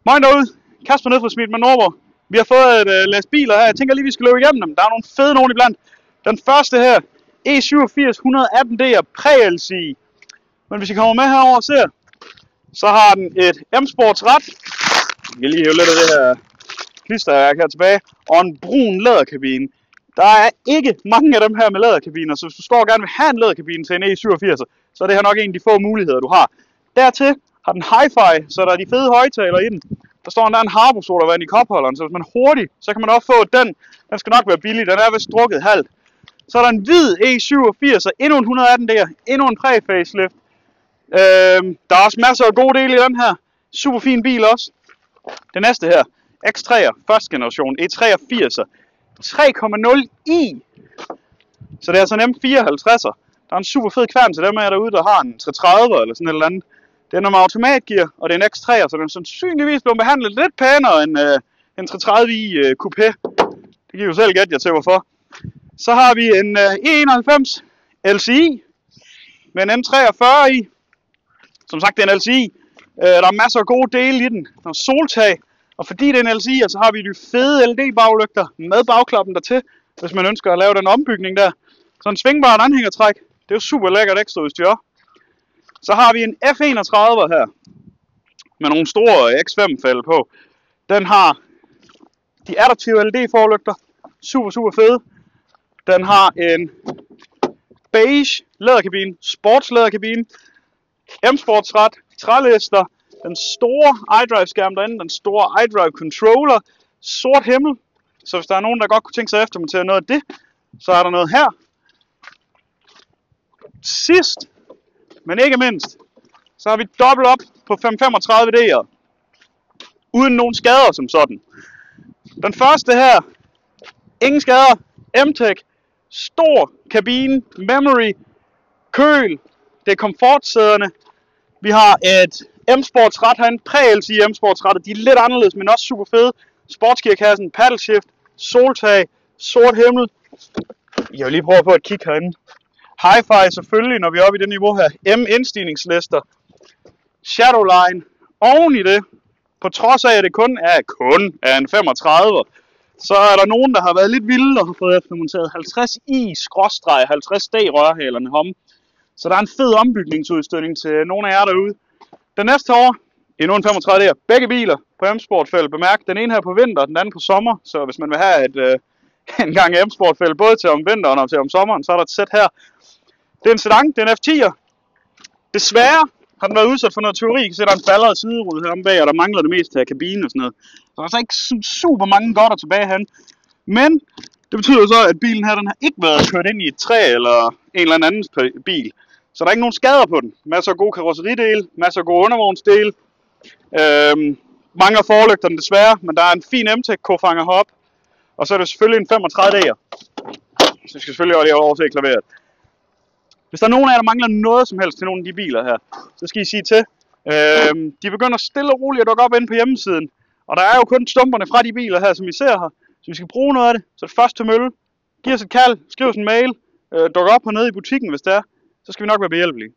Moin derude, Kasper nede fra Smith Manøvre. Vi har fået et læs biler her. Jeg tænker lige, vi skal løbe igennem dem. Der er nogle fede nogen iblandt. Den første her, E87 118D'er Pre-LC. Men hvis I kommer med herover og ser, så har den et M-Sports rat. Jeg kan lige hæve lidt af det her klisterværk her tilbage. Og en brun læderkabine. Der er ikke mange af dem her med læderkabiner, så hvis du står og gerne vil have en læderkabine til en E87, så er det her nok en af de få muligheder, du har. Dertil har den hi-fi, så der er de fede højtalere i den. Der står der en Harbo sodavand i kopholderen, så hvis man er hurtig, så kan man også få den. Den skal nok være billig, den er vist strukket halvt. Så er der en hvid E87, endnu en 118D'er, endnu en præ-facelift. Der er også masser af gode dele i den her. Super fin bil også. Det næste her, X3'er, første generation, E83'er. 3,0i. Så det er altså en M54'er. Der er en super fed kværn til dem af jer derude, der har en 330 eller sådan et eller andet. Den er med automatgear, og det er en X3'er, så den er sandsynligvis blevet behandlet lidt pænere end en 330i coupé. Det giver jo selv gæt jer til hvorfor. Så har vi en E91 LCI med en M43 i. Som sagt, det er en LCI. Der er masser af gode dele i den. Der er soltag. Og fordi det er en LCI, så har vi de fede LED-baglygter med bagklappen dertil, hvis man ønsker at lave den ombygning der. Så en svingbart anhængertræk. Det er jo super lækkert ekstra udstyr. Så har vi en F31 her, med nogle store X5-fælde på. Den har de adaptive LED-forlygter. Super fede. Den har en beige læderkabine, sportslæderkabine, M-Sports rat, trælister, den store iDrive-skærm derinde, den store iDrive-controller, sort himmel. Så hvis der er nogen, der godt kunne tænke sig efter mig til noget af det, så er der noget her. Sidst, men ikke mindst, så har vi dobbelt op på 535D'er, uden nogen skader som sådan. Den første her, ingen skader, M-Tech, stor kabine, memory, køl, det er komfortsæderne. Vi har et M-Sports rat herinde, Pre-LC M-Sports rat, de er lidt anderledes, men også super fede. Sportsgearkassen, paddle shift, soltag, sort himmel. Jeg vil lige prøve at få et kig herinde. Hi-fi selvfølgelig, når vi er oppe i det niveau her. M-indstigningslister. Shadowline. Oven i det, på trods af at det kun er en 35, så er der nogen, der har været lidt vilde og har fået eftermonteret 50i-50D rørhælerne herom. Så der er en fed ombygningsudstødning til nogle af jer derude. Den næste år, endnu en 35D'er. Begge biler på M-Sport-fælde. Bemærk, den ene her på vinter, den anden på sommer. Så hvis man vil have en gang M-Sport-fælde både til om vinteren og til om sommeren, så er der et sæt her. Det er en sedan, det er en F10'er. Desværre har den været udsat for noget teori. I kan se, der er en balleret siderude herom bag, og der mangler det meste af kabinen og sådan noget. Så der er altså ikke super mange godter tilbage hen. Men det betyder så, at bilen her, den har ikke været kørt ind i et træ eller en eller anden bil. Så der er ikke nogen skader på den. Masser af gode karosseridele, masser af gode undervognsdele. Mangler forlygterne desværre, men der er en fin M-Tech-kofanger heroppe. Og så er det selvfølgelig en 35D'er. Så vi skal selvfølgelig også lige overse klaveret. Hvis der er nogen af jer, der mangler noget som helst til nogle af de biler her, så skal I sige til. De begynder stille og roligt at dukke op inde på hjemmesiden. Og der er jo kun stumperne fra de biler her, som I ser her. Så vi skal bruge noget af det. Så er det først til mølle. Giv os et kald, skriv os en mail, dukker op hernede i butikken, hvis det er. Så skal vi nok være behjælpelige.